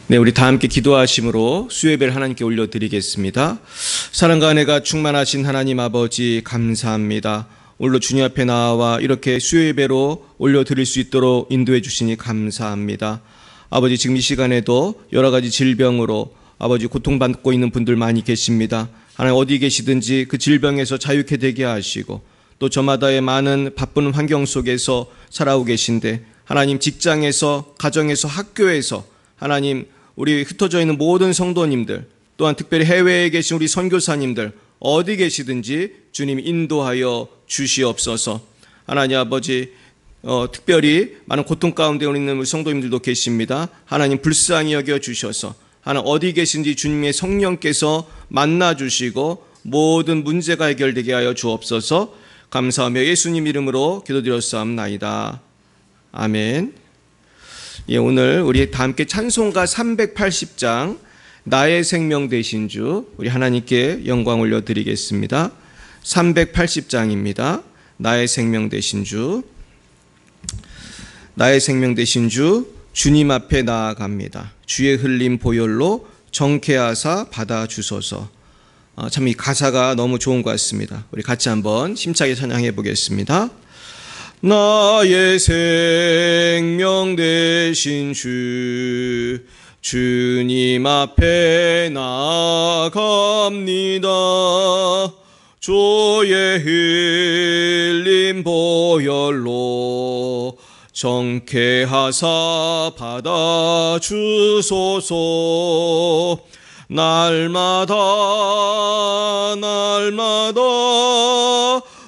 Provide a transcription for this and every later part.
네, 우리 다 함께 기도하심으로 수요예배를 하나님께 올려드리겠습니다. 사랑과 은혜가 충만하신 하나님 아버지 감사합니다. 오늘도 주님 앞에 나와 이렇게 수요예배로 올려드릴 수 있도록 인도해 주시니 감사합니다. 아버지, 지금 이 시간에도 여러 가지 질병으로 아버지 고통받고 있는 분들 많이 계십니다. 하나님, 어디 계시든지 그 질병에서 자유케 되게 하시고, 또 저마다의 많은 바쁜 환경 속에서 살아오고 계신데, 하나님, 직장에서, 가정에서, 학교에서 하나님, 우리 흩어져 있는 모든 성도님들, 또한 특별히 해외에 계신 우리 선교사님들, 어디 계시든지 주님 인도하여 주시옵소서. 하나님 아버지, 특별히 많은 고통 가운데 있는 우리 성도님들도 계십니다. 하나님, 불쌍히 여겨 주셔서 하나님, 어디 계신지 주님의 성령께서 만나 주시고 모든 문제가 해결되게 하여 주옵소서. 감사하며 예수님 이름으로 기도드렸사옵나이다. 아멘. 예, 오늘 우리 다 함께 찬송가 380장 나의 생명 되신 주, 우리 하나님께 영광 올려드리겠습니다. 380장입니다. 나의 생명 되신 주, 나의 생명 되신 주, 주님 앞에 나아갑니다. 주의 흘린 보혈로 정케하사 받아주소서. 참 이 가사가 너무 좋은 것 같습니다. 우리 같이 한번 힘차게 찬양해 보겠습니다. 나의 생명 되신 주, 주님 앞에 나아갑니다. 주의 흘린 보혈로 정케하사 받아주소서. 날마다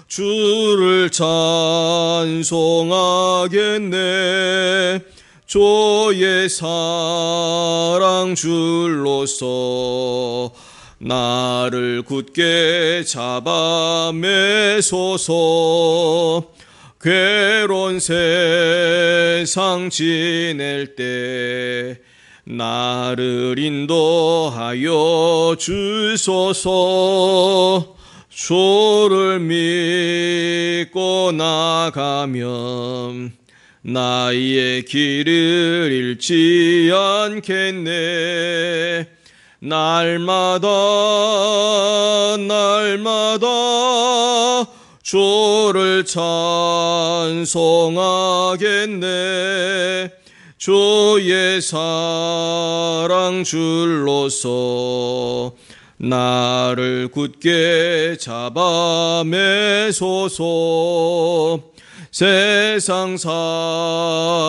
주를 찬송하겠네. 주의 사랑 줄로서 나를 굳게 잡아 매소서. 괴로운 세상 지낼 때 나를 인도하여 주소서. 주를 믿고 나가면 나의 길을 잃지 않겠네. 날마다 주를 찬송하겠네. 주의 사랑 줄로서 나를 굳게 잡아 매소서. 세상 살아갈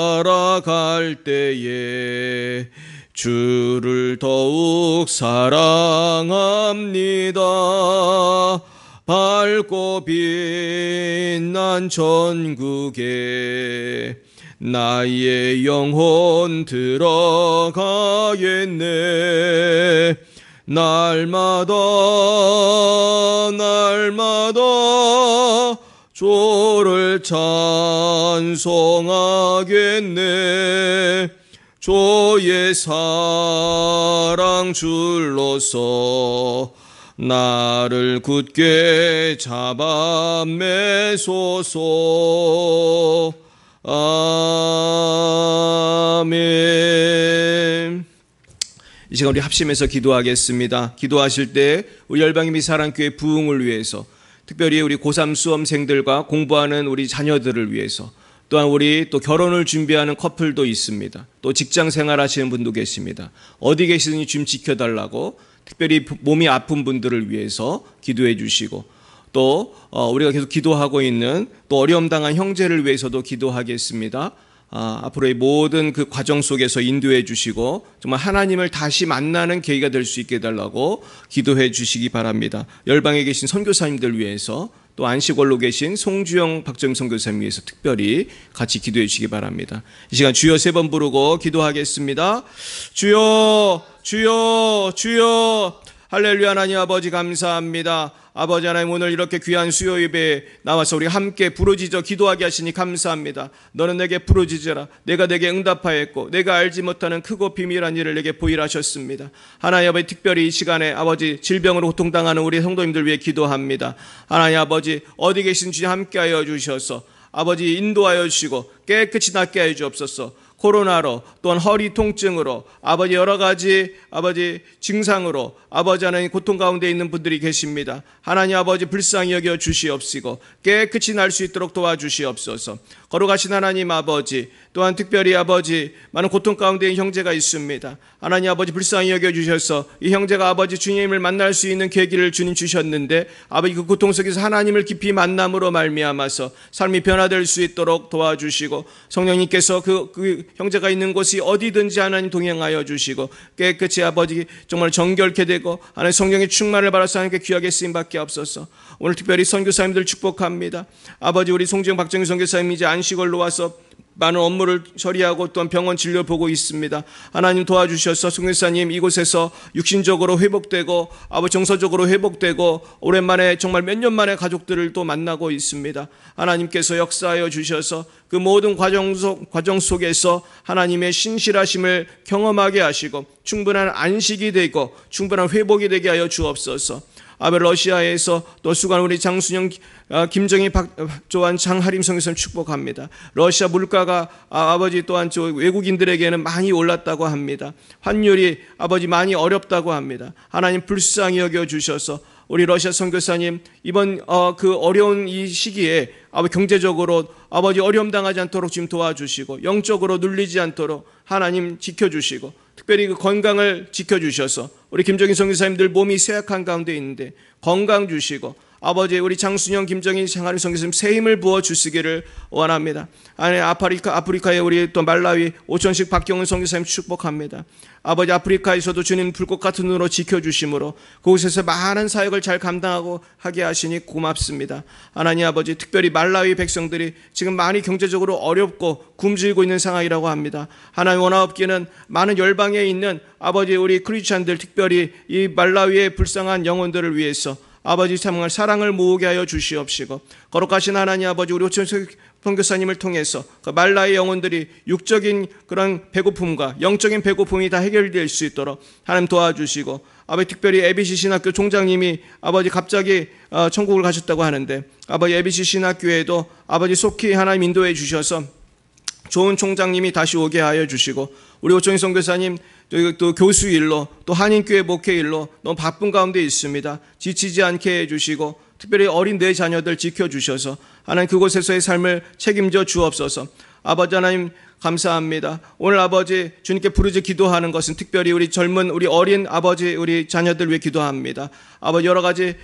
때에 주를 더욱 사랑합니다. 밝고 빛난 전국에 나의 영혼 들어가겠네. 날마다 주를 찬송하겠네. 주의 사랑 줄로서 나를 굳게 잡아 매소서. 아멘. 이 시간 우리 합심해서 기도하겠습니다. 기도하실 때 우리 열방의 사랑교회 부흥을 위해서, 특별히 우리 고3 수험생들과 공부하는 우리 자녀들을 위해서, 또한 우리 또 결혼을 준비하는 커플도 있습니다. 또 직장 생활하시는 분도 계십니다. 어디 계시든지 좀 지켜달라고, 특별히 몸이 아픈 분들을 위해서 기도해 주시고, 또 우리가 계속 기도하고 있는 또 어려움 당한 형제를 위해서도 기도하겠습니다. 앞으로의 모든 그 과정 속에서 인도해 주시고 정말 하나님을 다시 만나는 계기가 될 수 있게 해달라고 기도해 주시기 바랍니다. 열방에 계신 선교사님들 위해서, 또 안식월로 계신 송주영 박정희 선교사님 위해서 특별히 같이 기도해 주시기 바랍니다. 이 시간 주여 3번 부르고 기도하겠습니다. 주여, 주여, 주여. 할렐루야. 하나님 아버지 감사합니다. 아버지 하나님, 오늘 이렇게 귀한 수요 예배에 나와서 우리 함께 부르짖어 기도하게 하시니 감사합니다. 너는 내게 부르짖으라. 내가 내게 응답하였고 내가 알지 못하는 크고 비밀한 일을 내게 보이라 하셨습니다. 하나님 아버지, 특별히 이 시간에 아버지 질병으로 고통당하는 우리 성도님들 위해 기도합니다. 하나님 아버지, 어디 계신지 함께하여 주셔서 아버지 인도하여 주시고 깨끗이 낫게 하여 주옵소서. 코로나로 또한 허리 통증으로 아버지 여러 가지 아버지 증상으로 아버지 하나님 고통 가운데 있는 분들이 계십니다. 하나님 아버지 불쌍히 여겨 주시옵시고 깨끗이 날 수 있도록 도와주시옵소서. 거룩하신 하나님 아버지, 또한 특별히 아버지 많은 고통 가운데 있는 형제가 있습니다. 하나님 아버지 불쌍히 여겨 주셔서 이 형제가 아버지 주님을 만날 수 있는 계기를 주님 주셨는데 아버지 그 고통 속에서 하나님을 깊이 만남으로 말미암아서 삶이 변화될 수 있도록 도와주시고 성령님께서 그 형제가 있는 곳이 어디든지 하나님 동행하여 주시고 깨끗이 아버지 정말 정결케 되고 하나님 성령의 충만을 받아서 하나님께 귀하게 쓰임받게 하옵소서. 오늘 특별히 선교사님들 축복합니다. 아버지 우리 송지영 박정희 선교사님 이제 안식을 놓아서 많은 업무를 처리하고 또한 병원 진료 보고 있습니다. 하나님 도와주셔서 선교사님 이곳에서 육신적으로 회복되고 아버지 정서적으로 회복되고 오랜만에 정말 몇 년 만에 가족들을 또 만나고 있습니다. 하나님께서 역사하여 주셔서 그 모든 과정 속에서 하나님의 신실하심을 경험하게 하시고 충분한 안식이 되고 충분한 회복이 되게 하여 주옵소서. 아베 러시아에서 또 수고한 우리 장순영, 김정희, 박조한, 장하림 성교사님 축복합니다. 러시아 물가가 아버지 또한 외국인들에게는 많이 올랐다고 합니다. 환율이 아버지 많이 어렵다고 합니다. 하나님 불쌍히 여겨 주셔서 우리 러시아 선교사님 이번 그 어려운 이 시기에 아버지 경제적으로 아버지 어려움 당하지 않도록 지금 도와주시고 영적으로 눌리지 않도록 하나님 지켜주시고 특별히 그 건강을 지켜주셔서 우리 김정희 선교사님들 몸이 쇠약한 가운데 있는데 건강 주시고 아버지 우리 장순영, 김정희, 장하림 선교사님 새 힘을 부어 주시기를 원합니다. 아니 아프리카에 우리 또 말라위 오천식 박경은 선교사님 축복합니다. 아버지 아프리카에서도 주님 불꽃 같은 눈으로 지켜주심으로 그곳에서 많은 사역을 잘 감당하고 하게 하시니 고맙습니다. 하나님 아버지 특별히 말라위 백성들이 지금 많이 경제적으로 어렵고 굶주리고 있는 상황이라고 합니다. 하나님 원하옵기는 많은 열방에 있는 아버지 우리 크리스찬들 특별히 이 말라위의 불쌍한 영혼들을 위해서 아버지 정말 사랑을 모으게 하여 주시옵시고 거룩하신 하나님 아버지 우리 오천식 선교사님을 통해서 그 말라의 영혼들이 육적인 그런 배고픔과 영적인 배고픔이 다 해결될 수 있도록 하나님 도와주시고 아버지 특별히 ABC 신학교 총장님이 아버지 갑자기 천국을 가셨다고 하는데 아버지 ABC 신학교에도 아버지 속히 하나님 인도해 주셔서 좋은 총장님이 다시 오게 하여 주시고 우리 오천희 선교사님 또 교수 일로 또 한인교회 목회 일로 너무 바쁜 가운데 있습니다. 지치지 않게 해주시고 특별히 어린 내 자녀들 지켜주셔서 하나님 그곳에서의 삶을 책임져 주옵소서. 아버지 하나님 감사합니다. 오늘 아버지 주님께 부르짖 기도하는 것은 특별히 우리 젊은 우리 어린 아버지 우리 자녀들 위해 기도합니다. 아버지 여러 가지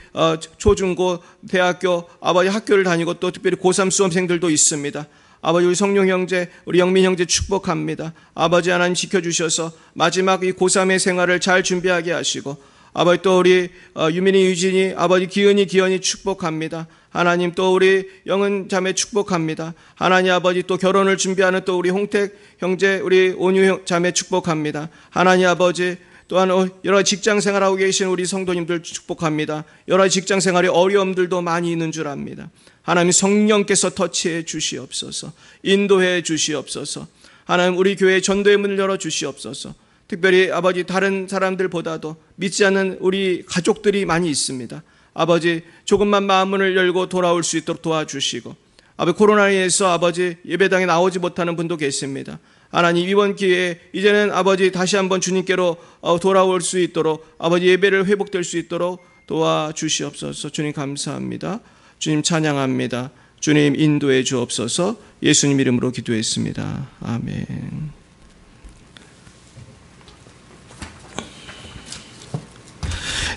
초중고 대학교 아버지 학교를 다니고 또 특별히 고3 수험생들도 있습니다. 아버지 우리 성룡 형제 우리 영민 형제 축복합니다. 아버지 하나님 지켜주셔서 마지막 이 고3의 생활을 잘 준비하게 하시고 아버지 또 우리 유민이 유진이 아버지 기은이 축복합니다. 하나님 또 우리 영은 자매 축복합니다. 하나님 아버지 또 결혼을 준비하는 또 우리 홍택 형제 우리 온유 자매 축복합니다. 하나님 아버지 또한 여러 직장 생활하고 계신 우리 성도님들 축복합니다. 여러 직장 생활에 어려움들도 많이 있는 줄 압니다. 하나님 성령께서 터치해 주시옵소서. 인도해 주시옵소서. 하나님 우리 교회의 전도의 문을 열어 주시옵소서. 특별히 아버지 다른 사람들보다도 믿지 않는 우리 가족들이 많이 있습니다. 아버지 조금만 마음문을 열고 돌아올 수 있도록 도와주시고 아버지 코로나에 의해서 아버지 예배당에 나오지 못하는 분도 계십니다. 하나님 이번 기회에 이제는 아버지 다시 한번 주님께로 돌아올 수 있도록 아버지 예배를 회복될 수 있도록 도와주시옵소서. 주님 감사합니다. 주님 찬양합니다. 주님 인도해 주옵소서. 예수님 이름으로 기도했습니다. 아멘.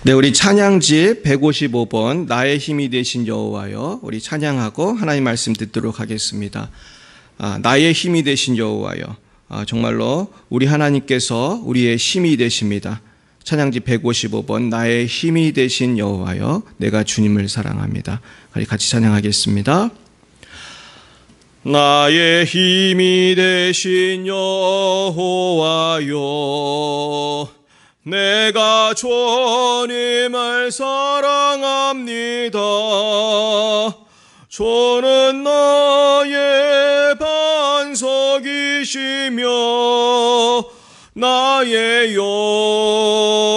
네, 우리 찬양집 155번 나의 힘이 되신 여호와여 우리 찬양하고 하나님 말씀 듣도록 하겠습니다. 나의 힘이 되신 여호와여 정말로 우리 하나님께서 우리의 힘이 되십니다. 찬양집 155번 나의 힘이 되신 여호와여 내가 주님을 사랑합니다. 같이 찬양하겠습니다. 나의 힘이 되신 여호와여 내가 주님을 사랑합니다. 주는 나의 반석이시며 나의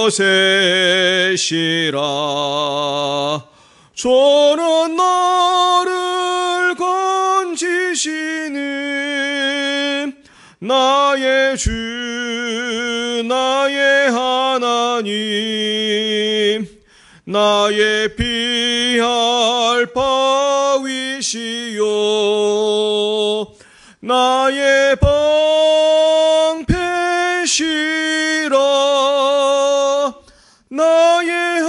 요새시라. 주는 나를 건지시는 구원의 주 나의 하나님, 나의 피할 바위시요 나의 방패시라. 나의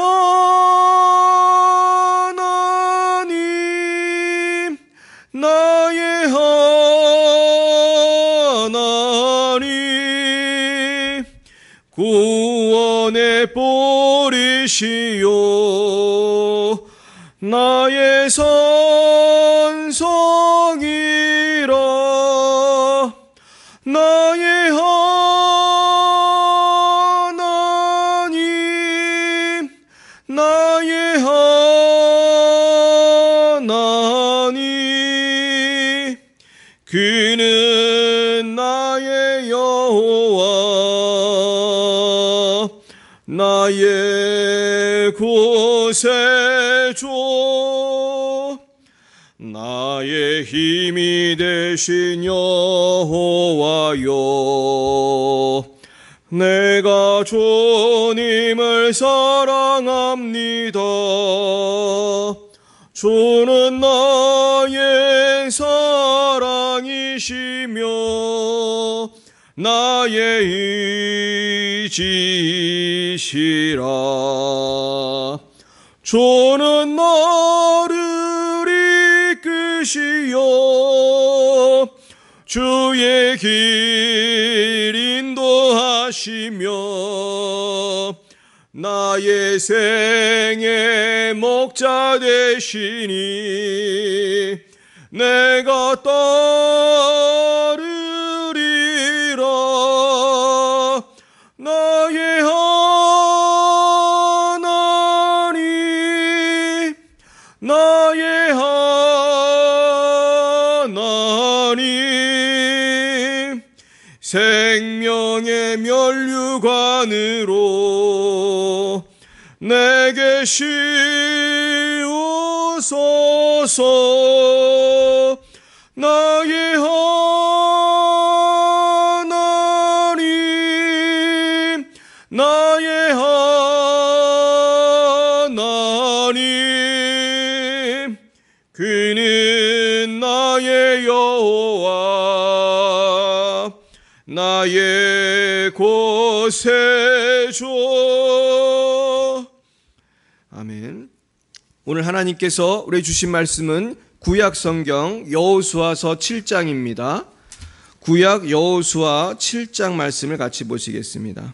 하나님, 나의 하나님, 구원의 보리시요 나의 산성이라. 나의 하나님, 나의 하나님, 그는 나의 여호와, 나의 구세주, 나의 힘이 되신 여호와여, 내가 주님을 사랑합니다. 주는 나의 사랑이시며 나의 의지시라. 주는 나를 이끄시어 주의 길 인도하시며 나의 생의 목자 되시니 내가 따르리라. 나의 하나님, 나의 하나님, 생명의 면류관으로 내게 씌우소서. 나의 하나님, 나의 하나님, 그는 나의 여호와, 나의 구세주. 아멘. 오늘 하나님께서 우리 주신 말씀은 구약 성경 여호수아서 7장입니다. 구약 여호수아 7장 말씀을 같이 보시겠습니다.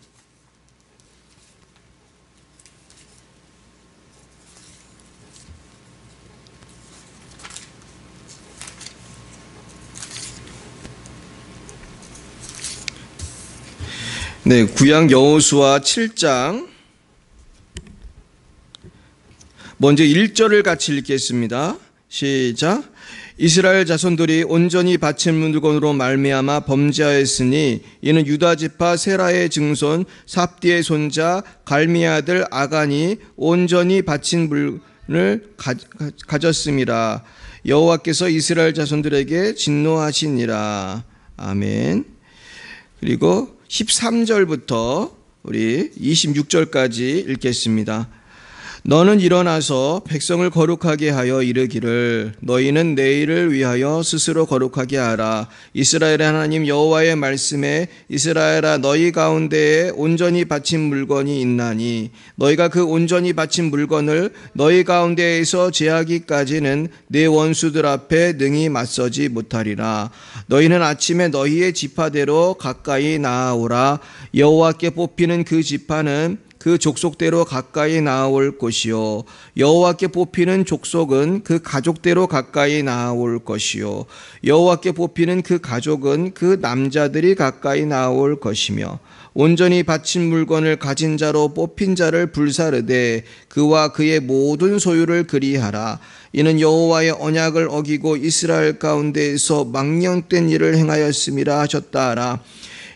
네, 구약 여호수아 7장 먼저 1절을 같이 읽겠습니다. 시작. 이스라엘 자손들이 온전히 바친 물건으로 말미암아 범죄하였으니 이는 유다 지파 세라의 증손 삽디의 손자 갈미의 아들 아간이 온전히 바친 물건을 가졌음이라. 여호와께서 이스라엘 자손들에게 진노하시니라. 아멘. 그리고 13절부터 우리 26절까지 읽겠습니다. 너는 일어나서 백성을 거룩하게 하여 이르기를 너희는 내일을 위하여 스스로 거룩하게 하라. 이스라엘의 하나님 여호와의 말씀에 이스라엘아 너희 가운데에 온전히 바친 물건이 있나니 너희가 그 온전히 바친 물건을 너희 가운데에서 제하기까지는 내 원수들 앞에 능히 맞서지 못하리라. 너희는 아침에 너희의 지파대로 가까이 나아오라. 여호와께 뽑히는 그 지파는 그 족속대로 가까이 나아올 것이요 여호와께 뽑히는 족속은 그 가족대로 가까이 나아올 것이요 여호와께 뽑히는 그 가족은 그 남자들이 가까이 나아올 것이며 온전히 바친 물건을 가진 자로 뽑힌 자를 불사르되 그와 그의 모든 소유를 그리하라. 이는 여호와의 언약을 어기고 이스라엘 가운데에서 망령된 일을 행하였음이라 하셨다 하라.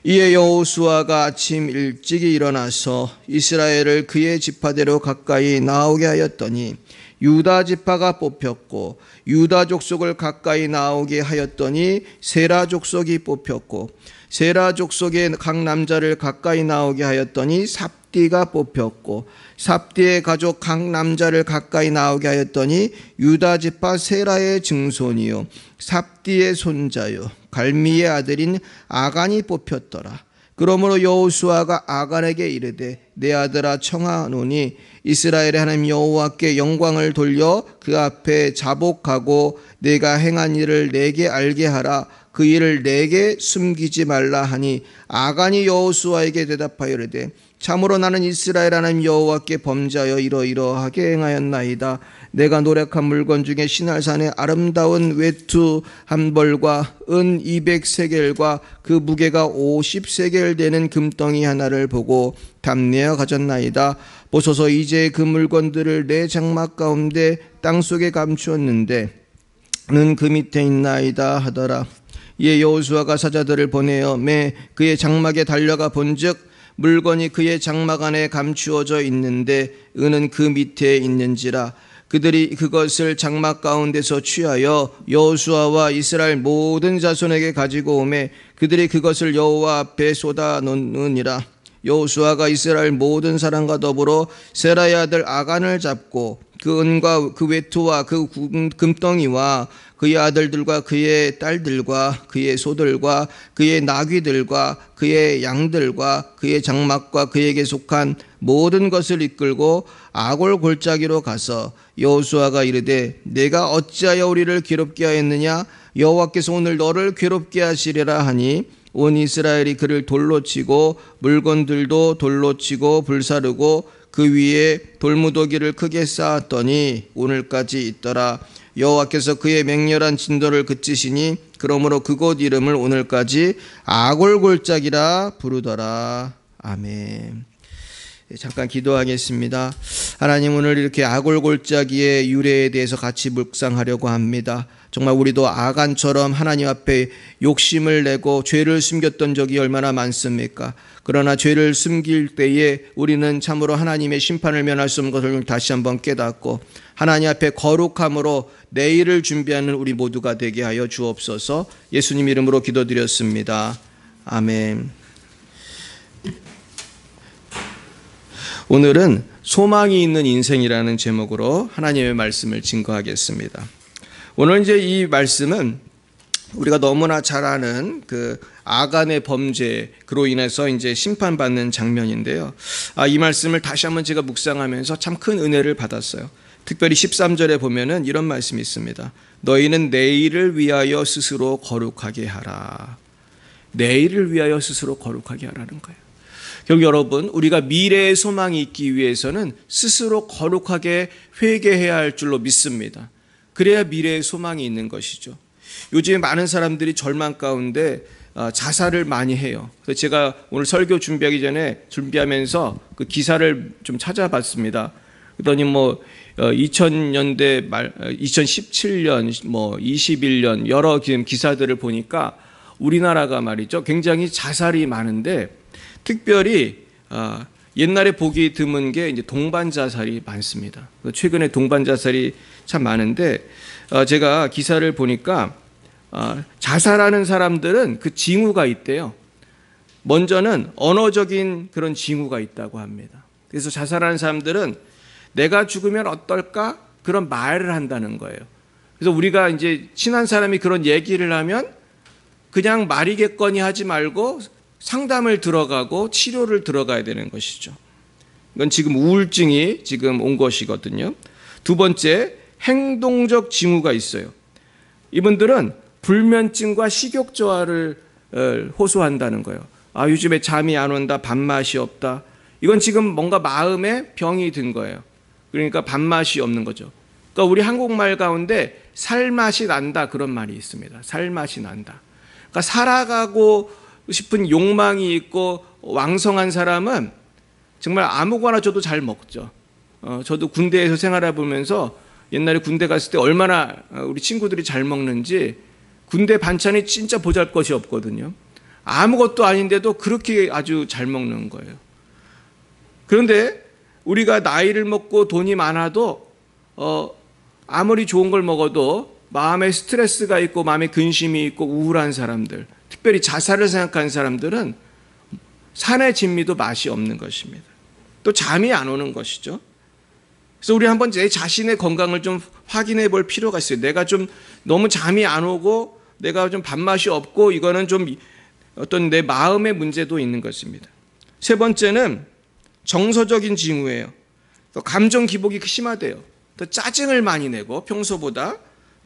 이에 여호수아가 아침 일찍이 일어나서 이스라엘을 그의 지파대로 가까이 나오게 하였더니 유다 지파가 뽑혔고 유다 족속을 가까이 나오게 하였더니 세라 족속이 뽑혔고 세라 족속의 각 남자를 가까이 나오게 하였더니 삽디가 뽑혔고, 삽디의 가족 각 남자를 가까이 나오게 하였더니 유다 지파 세라의 증손이요 삽디의 손자요 갈미의 아들인 아간이 뽑혔더라. 그러므로 여호수아가 아간에게 이르되 내 아들아 청하노니 이스라엘의 하나님 여호와께 영광을 돌려 그 앞에 자복하고 내가 행한 일을 내게 알게 하라. 그 일을 내게 숨기지 말라 하니 아간이 여호수아에게 대답하여 이르되 참으로 나는 이스라엘 하나님 여호와께 범죄하여 이러이러하게 행하였나이다. 내가 노력한 물건 중에 시날산의 아름다운 외투 한 벌과 은 200세겔과 그 무게가 50세겔 되는 금덩이 하나를 보고 담내어 가졌나이다. 보소서 이제 그 물건들을 내 장막 가운데 땅속에 감추었는데 는 그 밑에 있나이다 하더라. 이에 여호수아가 사자들을 보내어 매 그의 장막에 달려가 본즉 물건이 그의 장막 안에 감추어져 있는데 은은 그 밑에 있는지라. 그들이 그것을 장막 가운데서 취하여 여호수아와 이스라엘 모든 자손에게 가지고 오매 그들이 그것을 여호와 앞에 쏟아 놓느니라. 여호수아가 이스라엘 모든 사람과 더불어 세라의 아들 아간을 잡고 그 은과 그 외투와 그 금덩이와 그의 아들들과 그의 딸들과 그의 소들과 그의 나귀들과 그의 양들과 그의 장막과 그에게 속한 모든 것을 이끌고 아골 골짜기로 가서 여호수아가 이르되 내가 어찌하여 우리를 괴롭게 하였느냐. 여호와께서 오늘 너를 괴롭게 하시리라 하니 온 이스라엘이 그를 돌로 치고 물건들도 돌로 치고 불사르고 그 위에 돌무더기를 크게 쌓았더니 오늘까지 있더라. 여호와께서 그의 맹렬한 진도를 그치시니 그러므로 그곳 이름을 오늘까지 아골골짜기라 부르더라. 아멘. 잠깐 기도하겠습니다. 하나님, 오늘 이렇게 아골골짜기의 유래에 대해서 같이 묵상하려고 합니다. 정말 우리도 아간처럼 하나님 앞에 욕심을 내고 죄를 숨겼던 적이 얼마나 많습니까? 그러나 죄를 숨길 때에 우리는 참으로 하나님의 심판을 면할 수 없는 것을 다시 한번 깨닫고 하나님 앞에 거룩함으로 내일을 준비하는 우리 모두가 되게 하여 주옵소서. 예수님 이름으로 기도드렸습니다. 아멘. 오늘은 소망이 있는 인생이라는 제목으로 하나님의 말씀을 증거하겠습니다. 오늘 이제 이 말씀은 우리가 너무나 잘 아는 그 아간의 범죄로 인해서 이제 심판받는 장면인데요. 이 말씀을 다시 한번 제가 묵상하면서 참 큰 은혜를 받았어요. 특별히 13절에 보면은 이런 말씀이 있습니다. 너희는 내일을 위하여 스스로 거룩하게 하라. 내일을 위하여 스스로 거룩하게 하라는 거예요. 결국 여러분, 우리가 미래의 소망이 있기 위해서는 스스로 거룩하게 회개해야 할 줄로 믿습니다. 그래야 미래의 소망이 있는 것이죠. 요즘에 많은 사람들이 절망 가운데 자살을 많이 해요. 그래서 제가 오늘 설교 준비하면서 그 기사를 좀 찾아봤습니다. 그러더니 2000년대 말, 2017년, 21년 여러 기사들을 보니까 우리나라가 말이죠, 굉장히 자살이 많은데 특별히 옛날에 보기 드문 게 이제 동반 자살이 많습니다. 최근에 동반 자살이 참 많은데 제가 기사를 보니까 자살하는 사람들은 그 징후가 있대요. 먼저는 언어적인 그런 징후가 있다고 합니다. 그래서 자살하는 사람들은 내가 죽으면 어떨까? 그런 말을 한다는 거예요. 그래서 우리가 이제 친한 사람이 그런 얘기를 하면 그냥 말이겠거니 하지 말고 상담을 들어가고 치료를 들어가야 되는 것이죠. 이건 지금 우울증이 지금 온 것이거든요. 두 번째, 행동적 징후가 있어요. 이분들은 불면증과 식욕저하를 호소한다는 거예요. 요즘에 잠이 안 온다, 밥맛이 없다. 이건 지금 뭔가 마음에 병이 든 거예요. 그러니까 밥맛이 없는 거죠. 그러니까 우리 한국말 가운데 살맛이 난다, 그런 말이 있습니다. 살맛이 난다. 그러니까 살아가고 싶은 욕망이 있고 왕성한 사람은 정말 아무거나 줘도 잘 먹죠. 저도 군대에서 생활해 보면서 옛날에 군대 갔을 때 얼마나 우리 친구들이 잘 먹는지, 군대 반찬이 진짜 보잘것이 없거든요. 아무것도 아닌데도 그렇게 아주 잘 먹는 거예요. 그런데 우리가 나이를 먹고 돈이 많아도 아무리 좋은 걸 먹어도 마음에 스트레스가 있고 마음에 근심이 있고 우울한 사람들, 특별히 자살을 생각하는 사람들은 산의 진미도 맛이 없는 것입니다. 또 잠이 안 오는 것이죠. 그래서 우리 한번 내 자신의 건강을 좀 확인해 볼 필요가 있어요. 내가 좀 너무 잠이 안 오고 내가 좀 밥맛이 없고 이거는 좀 어떤 내 마음의 문제도 있는 것입니다. 세 번째는 정서적인 징후예요. 또 감정 기복이 심하대요. 또 짜증을 많이 내고 평소보다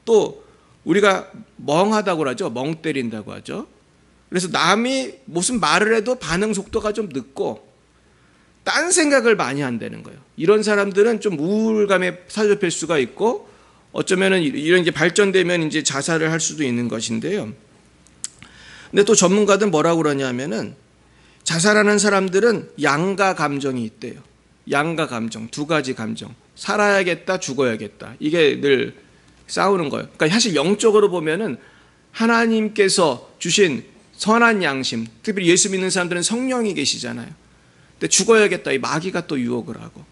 또 우리가 멍하다고 하죠. 멍 때린다고 하죠. 그래서 남이 무슨 말을 해도 반응 속도가 좀 늦고 딴 생각을 많이 한다는 거예요. 이런 사람들은 좀 우울감에 사로잡힐 수가 있고 어쩌면은 이런 게 발전되면 이제 자살을 할 수도 있는 것인데요. 근데 또 전문가들은 뭐라고 그러냐면은 자살하는 사람들은 양가 감정이 있대요. 양가 감정, 두 가지 감정. 살아야겠다, 죽어야겠다. 이게 늘 싸우는 거예요. 그러니까 사실 영적으로 보면은 하나님께서 주신 선한 양심, 특별히 예수 믿는 사람들은 성령이 계시잖아요. 근데 죽어야겠다. 이 마귀가 또 유혹을 하고.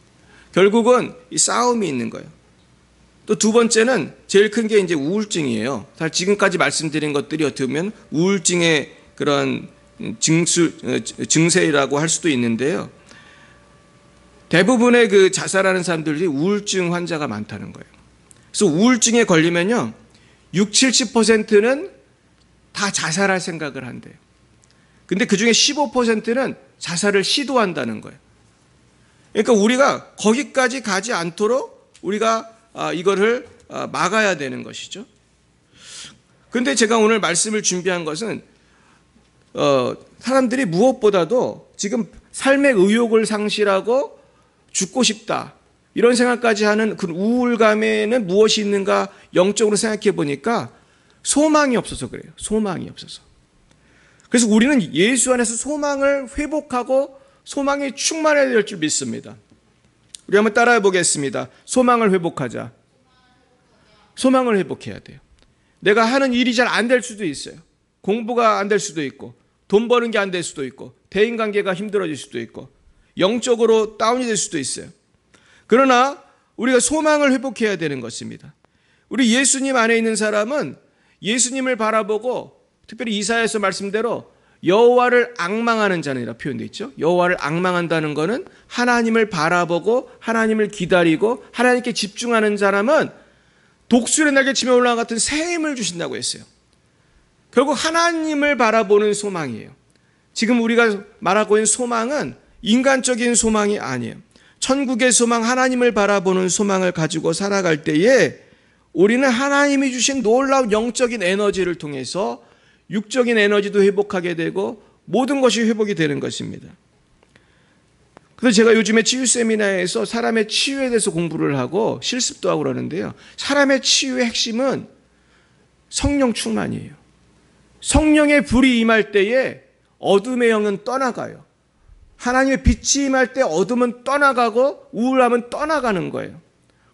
결국은 이 싸움이 있는 거예요. 또 두 번째는 제일 큰 게 이제 우울증이에요. 사실 지금까지 말씀드린 것들이 어떻게 보면 우울증의 그런 증세라고 할 수도 있는데요. 대부분의 그 자살하는 사람들이 우울증 환자가 많다는 거예요. 그래서 우울증에 걸리면요, 70%는 다 자살할 생각을 한대요. 근데 그 중에 15%는 자살을 시도한다는 거예요. 그러니까 우리가 거기까지 가지 않도록 우리가 이거를 막아야 되는 것이죠. 그런데 제가 오늘 말씀을 준비한 것은 사람들이 무엇보다도 지금 삶의 의욕을 상실하고 죽고 싶다 이런 생각까지 하는 그 우울감에는 무엇이 있는가 영적으로 생각해 보니까 소망이 없어서 그래요. 소망이 없어서. 그래서 우리는 예수 안에서 소망을 회복하고 소망이 충만해야 될 줄 믿습니다. 우리 한번 따라해 보겠습니다. 소망을 회복하자. 소망을 회복해야 돼요. 내가 하는 일이 잘 안 될 수도 있어요. 공부가 안 될 수도 있고 돈 버는 게 안 될 수도 있고 대인관계가 힘들어질 수도 있고 영적으로 다운이 될 수도 있어요. 그러나 우리가 소망을 회복해야 되는 것입니다. 우리 예수님 안에 있는 사람은 예수님을 바라보고 특별히 이사야서 말씀대로 여호와를 앙망하는 자는이라 표현되어 있죠. 여호와를 앙망한다는 것은 하나님을 바라보고 하나님을 기다리고 하나님께 집중하는 사람은 독수리의 날개 치며 올라간 같은 새 힘을 주신다고 했어요. 결국 하나님을 바라보는 소망이에요. 지금 우리가 말하고 있는 소망은 인간적인 소망이 아니에요. 천국의 소망, 하나님을 바라보는 소망을 가지고 살아갈 때에 우리는 하나님이 주신 놀라운 영적인 에너지를 통해서 육적인 에너지도 회복하게 되고 모든 것이 회복이 되는 것입니다. 그래서 제가 요즘에 치유 세미나에서 사람의 치유에 대해서 공부를 하고 실습도 하고 그러는데요. 사람의 치유의 핵심은 성령 충만이에요. 성령의 불이 임할 때에 어둠의 영은 떠나가요. 하나님의 빛이 임할 때 어둠은 떠나가고 우울함은 떠나가는 거예요.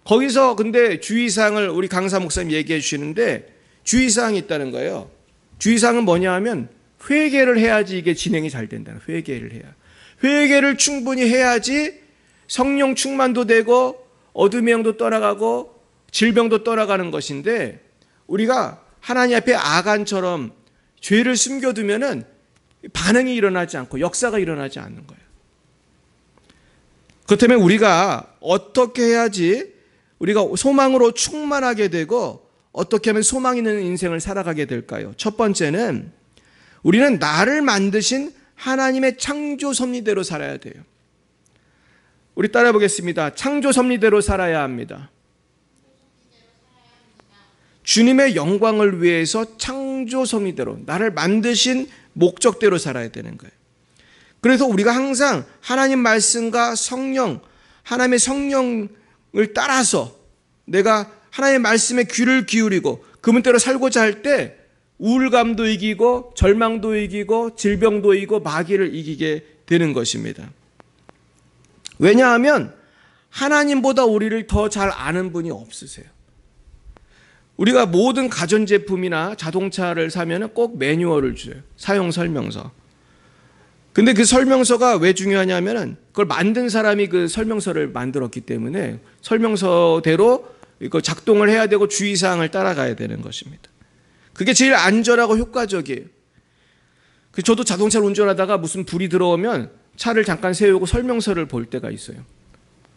거기서 근데 주의사항을 우리 강사 목사님 얘기해 주시는데 주의사항이 있다는 거예요. 주의사항은 뭐냐 하면 회개를 해야지 이게 진행이 잘 된다는 거예요. 회개를 해야. 회개를 충분히 해야지 성령 충만도 되고 어둠의 영도 떠나가고 질병도 떠나가는 것인데 우리가 하나님 앞에 아간처럼 죄를 숨겨두면은 반응이 일어나지 않고 역사가 일어나지 않는 거예요. 그렇다면 우리가 어떻게 해야지 우리가 소망으로 충만하게 되고 어떻게 하면 소망 있는 인생을 살아가게 될까요? 첫 번째는 우리는 나를 만드신 하나님의 창조 섭리대로 살아야 돼요. 우리 따라 보겠습니다. 창조 섭리대로 살아야 합니다. 주님의 영광을 위해서 창조 섭리대로 나를 만드신 목적대로 살아야 되는 거예요. 그래서 우리가 항상 하나님 말씀과 성령, 하나님의 성령을 따라서 내가 하나님의 말씀에 귀를 기울이고 그분대로 살고자 할 때 우울감도 이기고 절망도 이기고 질병도 이기고 마귀를 이기게 되는 것입니다. 왜냐하면 하나님보다 우리를 더 잘 아는 분이 없으세요. 우리가 모든 가전제품이나 자동차를 사면 꼭 매뉴얼을 줘요. 사용 설명서. 근데 그 설명서가 왜 중요하냐면은 그걸 만든 사람이 그 설명서를 만들었기 때문에 설명서대로 이거 작동을 해야 되고 주의사항을 따라가야 되는 것입니다. 그게 제일 안전하고 효과적이에요. 저도 자동차를 운전하다가 무슨 불이 들어오면 차를 잠깐 세우고 설명서를 볼 때가 있어요.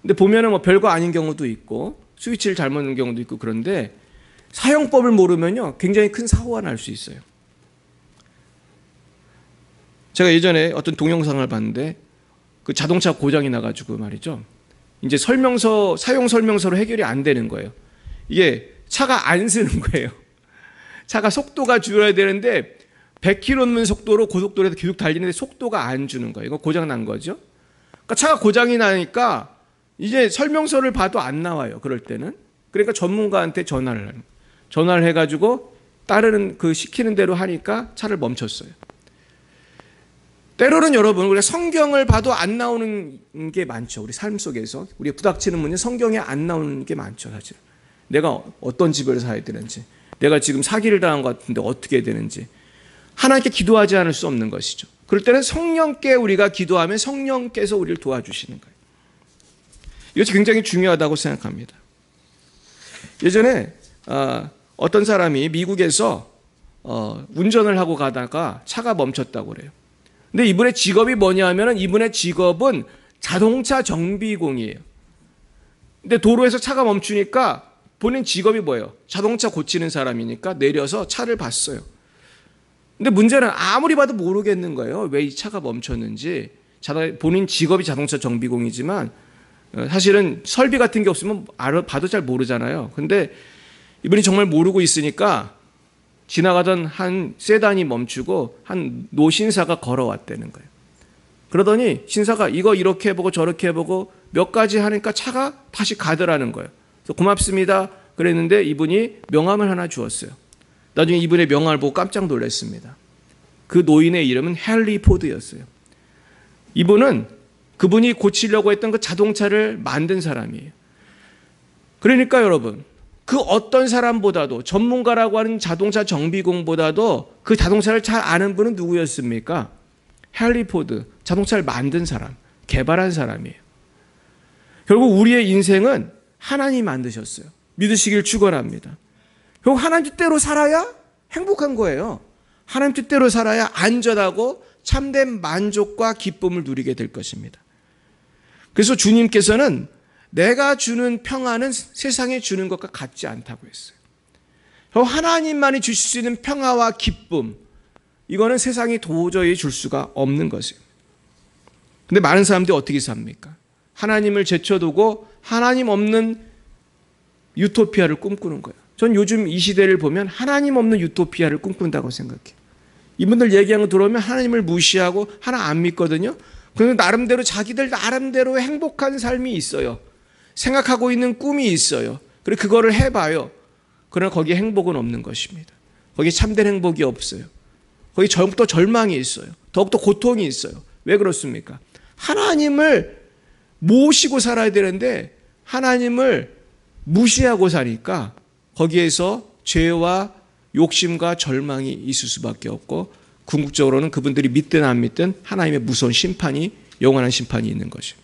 근데 보면은 뭐 별거 아닌 경우도 있고 스위치를 잘못 넣은 경우도 있고 그런데 사용법을 모르면요 굉장히 큰 사고가 날 수 있어요. 제가 예전에 어떤 동영상을 봤는데 그 자동차 고장이 나가지고 말이죠. 이제 사용 설명서로 해결이 안 되는 거예요. 이게 차가 안 쓰는 거예요. 차가 속도가 줄여야 되는데 100km 넘는 속도로 고속도로에서 계속 달리는데 속도가 안 주는 거예요. 이거 고장 난 거죠. 그러니까 차가 고장이 나니까 이제 설명서를 봐도 안 나와요. 그럴 때는. 그러니까 전문가한테 전화를 해가지고 따르는 그 시키는 대로 하니까 차를 멈췄어요. 때로는 여러분 우리가 성경을 봐도 안 나오는 게 많죠. 우리 삶 속에서 우리가 부닥치는 문제 성경에 안 나오는 게 많죠. 사실 내가 어떤 집을 사야 되는지, 내가 지금 사기를 당한 것 같은데 어떻게 해야 되는지 하나님께 기도하지 않을 수 없는 것이죠. 그럴 때는 성령께 우리가 기도하면 성령께서 우리를 도와주시는 거예요. 이것이 굉장히 중요하다고 생각합니다. 예전에 어떤 사람이 미국에서 운전을 하고 가다가 차가 멈췄다고 그래요. 근데 이분의 직업이 뭐냐 하면은 이분의 직업은 자동차 정비공이에요. 근데 도로에서 차가 멈추니까 본인 직업이 뭐예요? 자동차 고치는 사람이니까 내려서 차를 봤어요. 근데 문제는 아무리 봐도 모르겠는 거예요. 왜 이 차가 멈췄는지. 본인 직업이 자동차 정비공이지만 사실은 설비 같은 게 없으면 봐도 잘 모르잖아요. 근데 이분이 정말 모르고 있으니까 지나가던 한 세단이 멈추고 한 노신사가 걸어왔다는 거예요. 그러더니 신사가 이거 이렇게 해보고 저렇게 해보고 몇 가지 하니까 차가 다시 가더라는 거예요. 그래서 고맙습니다 그랬는데 이분이 명함을 하나 주었어요. 나중에 이분의 명함을 보고 깜짝 놀랐습니다. 그 노인의 이름은 헨리 포드였어요. 이분은 그분이 고치려고 했던 그 자동차를 만든 사람이에요. 그러니까 여러분 그 어떤 사람보다도 전문가라고 하는 자동차 정비공보다도 그 자동차를 잘 아는 분은 누구였습니까? 헨리 포드, 자동차를 만든 사람, 개발한 사람이에요. 결국 우리의 인생은 하나님이 만드셨어요. 믿으시길 축원합니다. 결국 하나님 뜻대로 살아야 행복한 거예요. 하나님 뜻대로 살아야 안전하고 참된 만족과 기쁨을 누리게 될 것입니다. 그래서 주님께서는 내가 주는 평안은 세상에 주는 것과 같지 않다고 했어요. 하나님만이 주실 수 있는 평화와 기쁨, 이거는 세상이 도저히 줄 수가 없는 것이에요. 근데 많은 사람들이 어떻게 삽니까? 하나님을 제쳐두고 하나님 없는 유토피아를 꿈꾸는 거예요. 전 요즘 이 시대를 보면 하나님 없는 유토피아를 꿈꾼다고 생각해요. 이분들 얘기하는 거 들어오면 하나님을 무시하고 하나 안 믿거든요. 그런데 나름대로 자기들 나름대로 행복한 삶이 있어요. 생각하고 있는 꿈이 있어요. 그리고 그거를 해봐요. 그러나 거기에 행복은 없는 것입니다. 거기에 참된 행복이 없어요. 거기 더욱더 절망이 있어요. 더욱더 고통이 있어요. 왜 그렇습니까? 하나님을 모시고 살아야 되는데 하나님을 무시하고 사니까 거기에서 죄와 욕심과 절망이 있을 수밖에 없고 궁극적으로는 그분들이 믿든 안 믿든 하나님의 무서운 심판이 영원한 심판이 있는 것이죠.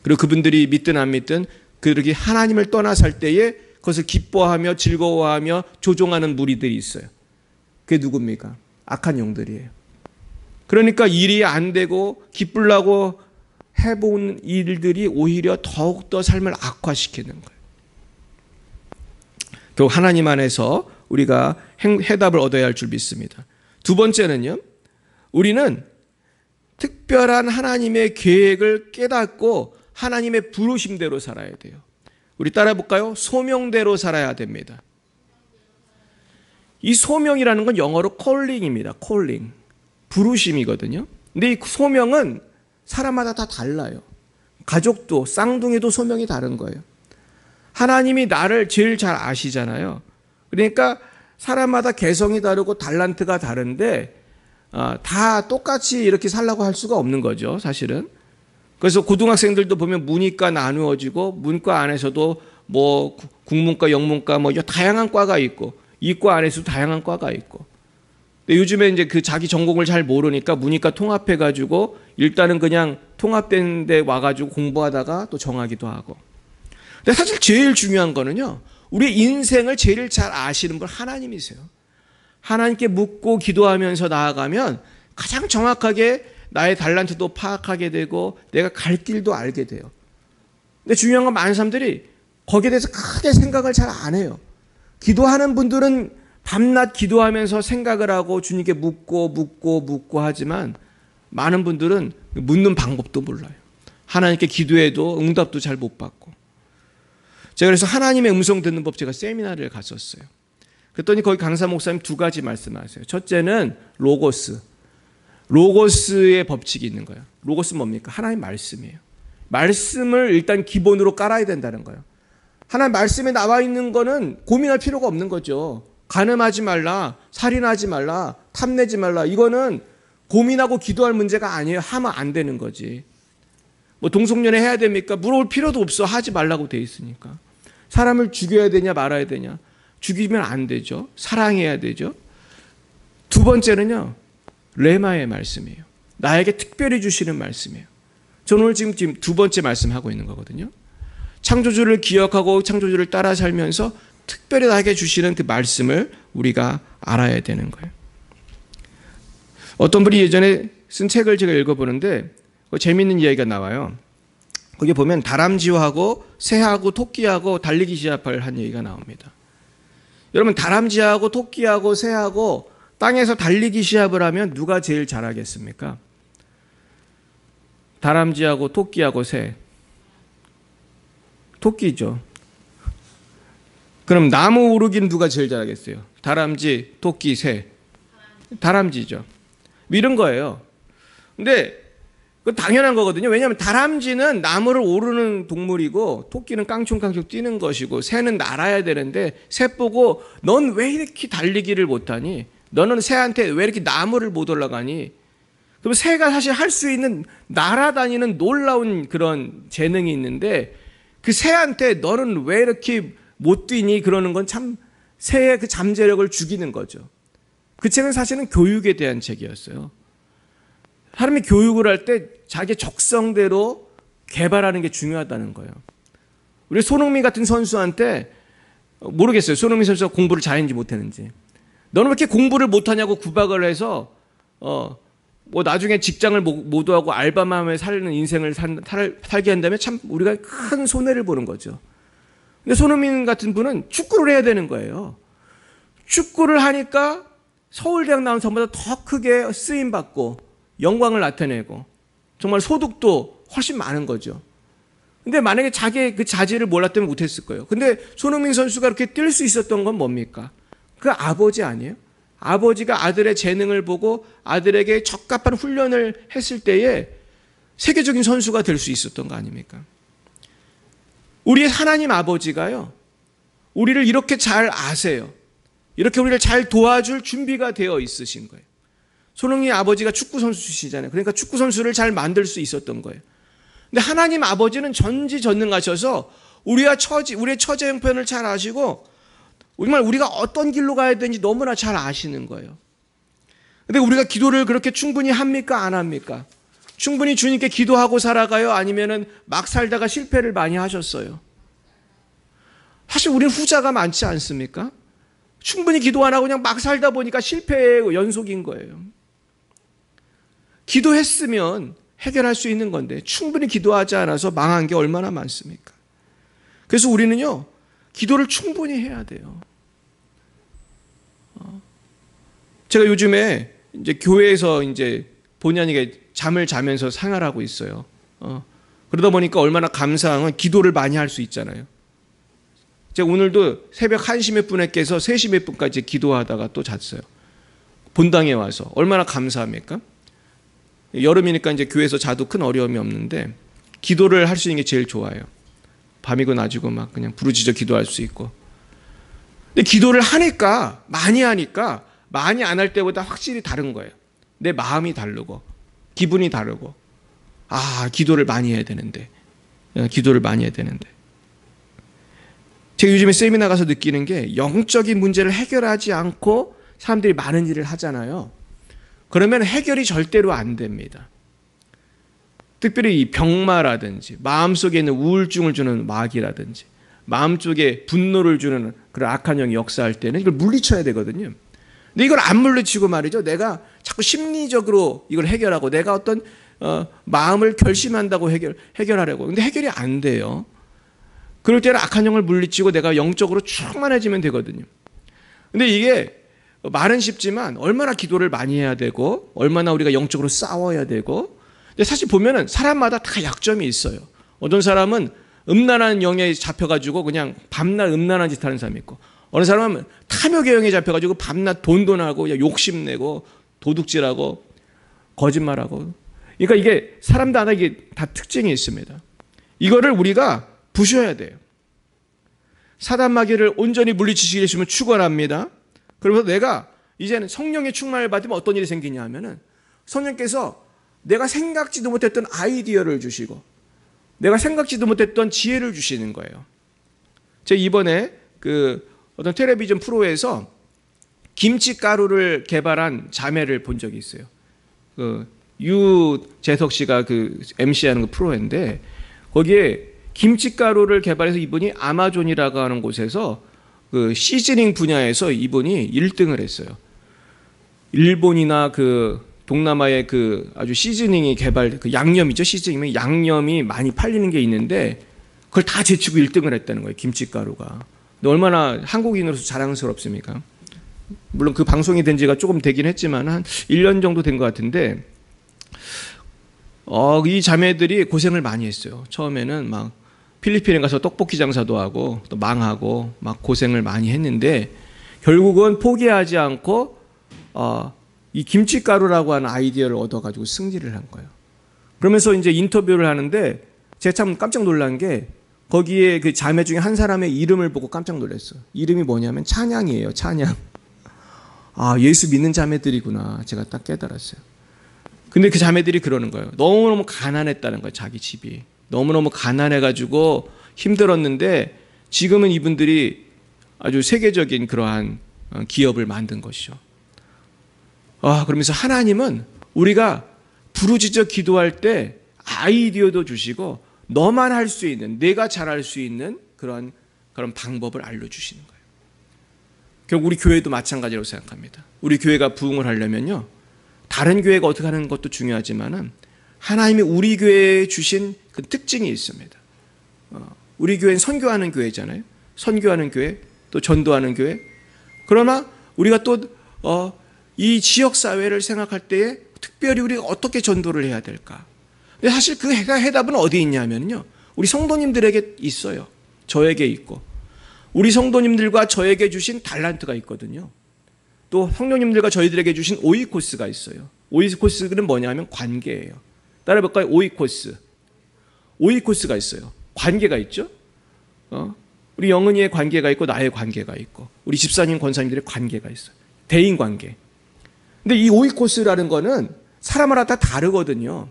그리고 그분들이 믿든 안 믿든 그들이 하나님을 떠나 살 때에 그것을 기뻐하며 즐거워하며 조종하는 무리들이 있어요. 그게 누굽니까? 악한 영들이에요. 그러니까 일이 안 되고 기쁘려고 해본 일들이 오히려 더욱더 삶을 악화시키는 거예요. 결국 하나님 안에서 우리가 해답을 얻어야 할 줄 믿습니다. 두 번째는요, 우리는 특별한 하나님의 계획을 깨닫고 하나님의 부르심대로 살아야 돼요. 우리 따라해 볼까요? 소명대로 살아야 됩니다. 이 소명이라는 건 영어로 calling입니다. calling. 부르심이거든요. 근데 이 소명은 사람마다 다 달라요. 가족도 쌍둥이도 소명이 다른 거예요. 하나님이 나를 제일 잘 아시잖아요. 그러니까 사람마다 개성이 다르고 달란트가 다른데 다 똑같이 이렇게 살라고 할 수가 없는 거죠, 사실은. 그래서 고등학생들도 보면 문이과 나누어지고 문과 안에서도 뭐 국문과, 영문과 뭐 다양한 과가 있고 이과 안에서도 다양한 과가 있고. 근데 요즘에 이제 그 자기 전공을 잘 모르니까 문이과 통합해가지고 일단은 그냥 통합된 데 와가지고 공부하다가 또 정하기도 하고. 근데 사실 제일 중요한 거는요, 우리 인생을 제일 잘 아시는 분 하나님이세요. 하나님께 묻고 기도하면서 나아가면 가장 정확하게 나의 달란트도 파악하게 되고 내가 갈 길도 알게 돼요. 근데 중요한 건 많은 사람들이 거기에 대해서 크게 생각을 잘 안 해요. 기도하는 분들은 밤낮 기도하면서 생각을 하고 주님께 묻고 하지만 많은 분들은 묻는 방법도 몰라요. 하나님께 기도해도 응답도 잘 못 받고. 제가 그래서 하나님의 음성 듣는 법 제가 세미나를 갔었어요. 그랬더니 거기 강사 목사님 두 가지 말씀하세요. 첫째는 로고스의 법칙이 있는 거예요. 로고스는 뭡니까? 하나님 말씀이에요. 말씀을 일단 기본으로 깔아야 된다는 거예요. 하나님 말씀에 나와 있는 거는 고민할 필요가 없는 거죠. 간음하지 말라, 살인하지 말라, 탐내지 말라. 이거는 고민하고 기도할 문제가 아니에요. 하면 안 되는 거지. 뭐 동성연애 해야 됩니까? 물어볼 필요도 없어. 하지 말라고 돼 있으니까. 사람을 죽여야 되냐 말아야 되냐? 죽이면 안 되죠. 사랑해야 되죠. 두 번째는요. 레마의 말씀이에요. 나에게 특별히 주시는 말씀이에요. 저는 오늘 지금 두 번째 말씀하고 있는 거거든요. 창조주를 기억하고 창조주를 따라 살면서 특별히 나에게 주시는 그 말씀을 우리가 알아야 되는 거예요. 어떤 분이 예전에 쓴 책을 제가 읽어보는데 재미있는 이야기가 나와요. 거기 보면 다람쥐하고 새하고 토끼하고 달리기 시합을 한 얘기가 나옵니다. 여러분 다람쥐하고 토끼하고 새하고 땅에서 달리기 시합을 하면 누가 제일 잘하겠습니까? 다람쥐하고 토끼하고 새. 토끼죠. 그럼 나무 오르기는 누가 제일 잘하겠어요? 다람쥐, 토끼, 새. 다람쥐죠. 이런 거예요. 근데 그건 당연한 거거든요. 왜냐하면 다람쥐는 나무를 오르는 동물이고 토끼는 깡총깡총 뛰는 것이고 새는 날아야 되는데 새 보고 넌 왜 이렇게 달리기를 못하니? 너는 새한테 왜 이렇게 나무를 못 올라가니? 그럼 새가 사실 할 수 있는 날아다니는 놀라운 그런 재능이 있는데 그 새한테 너는 왜 이렇게 못 뛰니? 그러는 건 참 새의 그 잠재력을 죽이는 거죠. 그 책은 사실은 교육에 대한 책이었어요. 사람이 교육을 할 때 자기 적성대로 개발하는 게 중요하다는 거예요. 우리 손흥민 같은 선수한테 모르겠어요. 손흥민 선수가 공부를 잘했는지 못했는지. 너는 왜 이렇게 공부를 못하냐고 구박을 해서 뭐 나중에 직장을 모두하고 알바만 하며 살는 인생을 살게 한다면 참 우리가 큰 손해를 보는 거죠. 근데 손흥민 같은 분은 축구를 해야 되는 거예요. 축구를 하니까 서울대학 나온 사람보다 더 크게 쓰임받고 영광을 나타내고 정말 소득도 훨씬 많은 거죠. 근데 만약에 자기의 그 자질을 몰랐다면 못했을 거예요. 근데 손흥민 선수가 그렇게 뛸 수 있었던 건 뭡니까? 그 아버지 아니에요? 아버지가 아들의 재능을 보고 아들에게 적합한 훈련을 했을 때에 세계적인 선수가 될 수 있었던 거 아닙니까? 우리의 하나님 아버지가요, 우리를 이렇게 잘 아세요. 이렇게 우리를 잘 도와줄 준비가 되어 있으신 거예요. 손흥민 아버지가 축구 선수시잖아요. 그러니까 축구 선수를 잘 만들 수 있었던 거예요. 근데 하나님 아버지는 전지전능하셔서 우리의 처제 형편을 잘 아시고 정말 우리가 어떤 길로 가야 되는지 너무나 잘 아시는 거예요. 근데 우리가 기도를 그렇게 충분히 합니까? 안 합니까? 충분히 주님께 기도하고 살아가요? 아니면은 막 살다가 실패를 많이 하셨어요? 사실 우리는 후자가 많지 않습니까? 충분히 기도 안 하고 그냥 막 살다 보니까 실패의 연속인 거예요. 기도했으면 해결할 수 있는 건데 충분히 기도하지 않아서 망한 게 얼마나 많습니까? 그래서 우리는요, 기도를 충분히 해야 돼요. 제가 요즘에 이제 교회에서 이제 본의 아니게 잠을 자면서 생활하고 있어요. 그러다 보니까 얼마나 감사한 건 기도를 많이 할 수 있잖아요. 제가 오늘도 새벽 1시 몇 분에 깨서 3시 몇 분까지 기도하다가 또 잤어요. 본당에 와서. 얼마나 감사합니까? 여름이니까 이제 교회에서 자도 큰 어려움이 없는데 기도를 할 수 있는 게 제일 좋아요. 밤이고 낮이고 막 그냥 부르짖어 기도할 수 있고. 근데 기도를 하니까 많이 안 할 때보다 확실히 다른 거예요. 내 마음이 다르고 기분이 다르고, 기도를 많이 해야 되는데. 제가 요즘에 세미나 가서 느끼는 게 영적인 문제를 해결하지 않고 사람들이 많은 일을 하잖아요. 그러면 해결이 절대로 안 됩니다. 특별히 이 병마라든지 마음속에 있는 우울증을 주는 마귀라든지 마음속에 분노를 주는 그런 악한 영이 역사할 때는 이걸 물리쳐야 되거든요. 근데 이걸 안 물리치고 말이죠. 내가 자꾸 심리적으로 이걸 해결하고 내가 어떤 마음을 결심한다고 해결하려고. 근데 해결이 안 돼요. 그럴 때는 악한 영을 물리치고 내가 영적으로 충만해지면 되거든요. 근데 이게 말은 쉽지만 얼마나 기도를 많이 해야 되고 얼마나 우리가 영적으로 싸워야 되고. 근데 사실 보면은 사람마다 다 약점이 있어요. 어떤 사람은 음란한 영에 잡혀가지고 그냥 밤낮 음란한 짓 하는 사람이 있고, 어느 사람은 탐욕의 영에 잡혀가지고 밤낮 돈돈하고 욕심내고 도둑질하고 거짓말하고. 그러니까 이게 사람마다 이게 다 특징이 있습니다. 이거를 우리가 부셔야 돼요. 사단 마귀를 온전히 물리치시기 위해서 축원합니다. 그러면서 내가 이제는 성령의 충만을 받으면 어떤 일이 생기냐 하면은 성령께서 내가 생각지도 못했던 아이디어를 주시고 내가 생각지도 못했던 지혜를 주시는 거예요. 제가 이번에 어떤 텔레비전 프로에서 김치가루를 개발한 자매를 본 적이 있어요. 유재석 씨가 MC하는 그 프로인데 거기에 김치가루를 개발해서 이분이 아마존이라고 하는 곳에서 시즈닝 분야에서 이분이 1등을 했어요. 일본이나 동남아의 아주 시즈닝이 양념이죠. 시즈닝이 양념이 많이 팔리는 게 있는데 그걸 다 제치고 1등을 했다는 거예요. 김치가루가. 근데 얼마나 한국인으로서 자랑스럽습니까? 물론 그 방송이 된 지가 조금 되긴 했지만 한 1년 정도 된 것 같은데 이 자매들이 고생을 많이 했어요. 처음에는 막 필리핀에 가서 떡볶이 장사도 하고 또 망하고 막 고생을 많이 했는데 결국은 포기하지 않고 이 김치가루라고 하는 아이디어를 얻어가지고 승리를 한 거예요. 그러면서 이제 인터뷰를 하는데 제가 참 깜짝 놀란 게 거기에 그 자매 중에 한 사람의 이름을 보고 깜짝 놀랐어요. 이름이 뭐냐면 찬양이에요. 찬양. 예수 믿는 자매들이구나. 제가 딱 깨달았어요. 근데 그 자매들이 그러는 거예요. 너무너무 가난했다는 거예요. 자기 집이. 너무너무 가난해가지고 힘들었는데 지금은 이분들이 아주 세계적인 그러한 기업을 만든 것이죠. 그러면서 하나님은 우리가 부르짖어 기도할 때 아이디어도 주시고 너만 할 수 있는, 내가 잘할 수 있는 그런 방법을 알려주시는 거예요. 결국 우리 교회도 마찬가지라고 생각합니다. 우리 교회가 부흥을 하려면요, 다른 교회가 어떻게 하는 것도 중요하지만은 하나님이 우리 교회에 주신 그 특징이 있습니다. 우리 교회는 선교하는 교회잖아요. 선교하는 교회, 또 전도하는 교회. 그러나 우리가 또 이 지역 사회를 생각할 때에 특별히 우리가 어떻게 전도를 해야 될까? 근데 사실 그 해답은 어디 있냐면요, 우리 성도님들에게 있어요. 저에게 있고, 우리 성도님들과 저에게 주신 달란트가 있거든요. 또 성도님들과 저희들에게 주신 오이코스가 있어요. 오이코스는 뭐냐면 관계예요. 따라해볼까요? 오이코스가 있어요. 관계가 있죠. 우리 영은이의 관계가 있고 나의 관계가 있고 우리 집사님 권사님들의 관계가 있어요. 대인 관계. 근데 이 오이코스라는 거는 사람마다 다 다르거든요.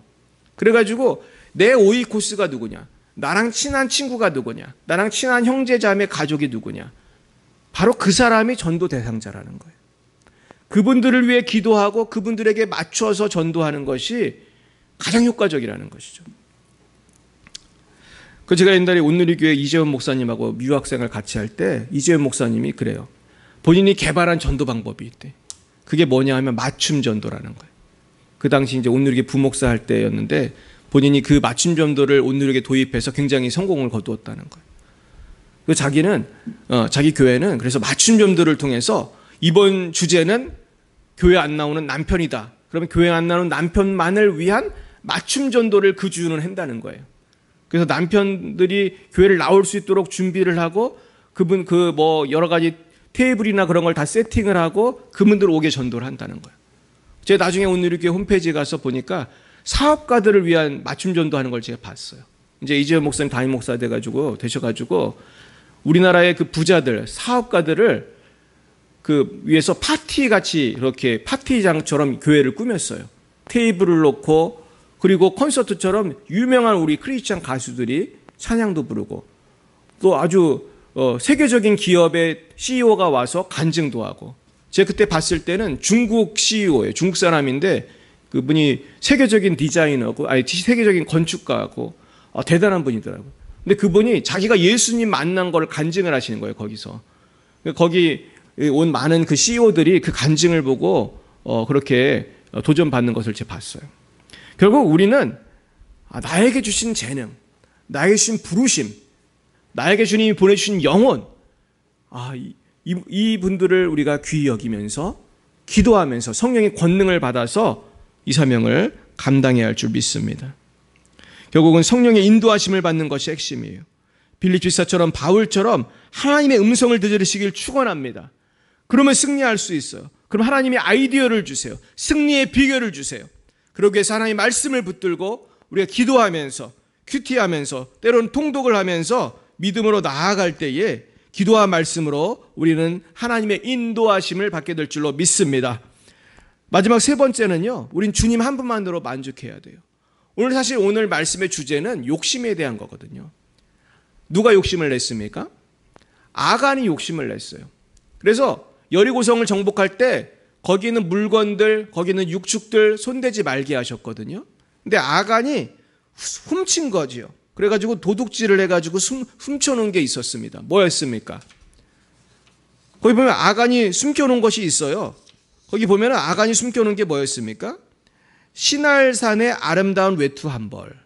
그래가지고 내 오이코스가 누구냐, 나랑 친한 친구가 누구냐, 나랑 친한 형제 자매 가족이 누구냐, 바로 그 사람이 전도 대상자라는 거예요. 그분들을 위해 기도하고 그분들에게 맞춰서 전도하는 것이 가장 효과적이라는 것이죠. 제가 옛날에 온누리교회 이재원 목사님하고 유학생을 같이 할 때 이재원 목사님이 그래요. 본인이 개발한 전도 방법이 있대. 그게 뭐냐 하면 맞춤 전도라는 거예요. 그 당시 이제 온누리교회 부목사 할 때였는데 본인이 그 맞춤 전도를 온누리교회에 도입해서 굉장히 성공을 거두었다는 거예요. 자기는 자기 교회는 그래서 맞춤 전도를 통해서 이번 주제는 교회 안 나오는 남편이다. 그러면 교회 안 나오는 남편만을 위한 맞춤 전도를 그 주는 한다는 거예요. 그래서 남편들이 교회를 나올 수 있도록 준비를 하고 그분 여러 가지 테이블이나 그런 걸 다 세팅을 하고 그분들 오게 전도를 한다는 거예요. 제가 나중에 온누리교회 홈페이지에 가서 보니까 사업가들을 위한 맞춤 전도하는 걸 제가 봤어요. 이제 이재현 목사님 담임 목사 되셔가지고 우리나라의 그 부자들, 사업가들을 위에서 파티같이 이렇게 파티장처럼 교회를 꾸몄어요. 테이블을 놓고 그리고 콘서트처럼 유명한 우리 크리스찬 가수들이 찬양도 부르고 또 아주 세계적인 기업의 CEO가 와서 간증도 하고. 제가 그때 봤을 때는 중국 CEO예요. 중국 사람인데 그분이 세계적인 디자이너고, 세계적인 건축가고 대단한 분이더라고요. 근데 그분이 자기가 예수님 만난 걸 간증을 하시는 거예요. 거기서. 거기 온 많은 그 CEO들이 그 간증을 보고 그렇게 도전받는 것을 제가 봤어요. 결국 우리는 나에게 주신 재능, 나에게 주신 부르심, 나에게 주님이 보내주신 영혼, 이 분들을 우리가 귀히 여기면서 기도하면서 성령의 권능을 받아서 이 사명을 감당해야 할 줄 믿습니다. 결국은 성령의 인도하심을 받는 것이 핵심이에요. 빌립 지사처럼 바울처럼 하나님의 음성을 들으시길 축원합니다. 그러면 승리할 수 있어요. 그럼 하나님이 아이디어를 주세요. 승리의 비결을 주세요. 그러기 위해서 하나님의 말씀을 붙들고 우리가 기도하면서 큐티하면서 때로는 통독을 하면서 믿음으로 나아갈 때에 기도와 말씀으로 우리는 하나님의 인도하심을 받게 될 줄로 믿습니다. 마지막 세 번째는요, 우린 주님 한 분만으로 만족해야 돼요. 오늘 말씀의 주제는 욕심에 대한 거거든요. 누가 욕심을 냈습니까? 아간이 욕심을 냈어요. 그래서 여리고성을 정복할 때 거기 있는 물건들, 거기 있는 육축들 손대지 말게 하셨거든요. 근데 아간이 훔친 거지요. 그래가지고 도둑질을 해가지고 훔쳐놓은 게 있었습니다. 뭐였습니까? 거기 보면 아간이 숨겨놓은 것이 있어요. 거기 보면 아간이 숨겨놓은 게 뭐였습니까? 시날산의 아름다운 외투 한 벌.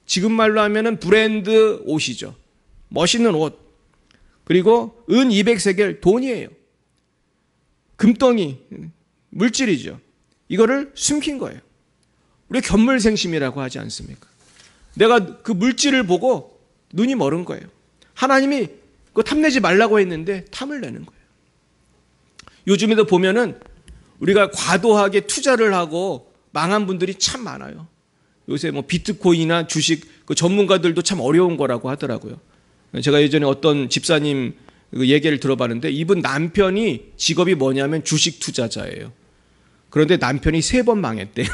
지금 말로 하면은 브랜드 옷이죠. 멋있는 옷. 그리고 은 200세겔 돈이에요. 금덩이, 물질이죠. 이거를 숨긴 거예요. 우리 견물생심이라고 하지 않습니까? 내가 그 물질을 보고 눈이 멀은 거예요. 하나님이 그거 탐내지 말라고 했는데 탐을 내는 거예요. 요즘에도 보면은 우리가 과도하게 투자를 하고 망한 분들이 참 많아요. 요새 뭐 비트코인이나 주식 그 전문가들도 참 어려운 거라고 하더라고요. 제가 예전에 어떤 집사님 그 얘기를 들어봤는데 이분 남편이 직업이 뭐냐면 주식 투자자예요. 그런데 남편이 3번 망했대요.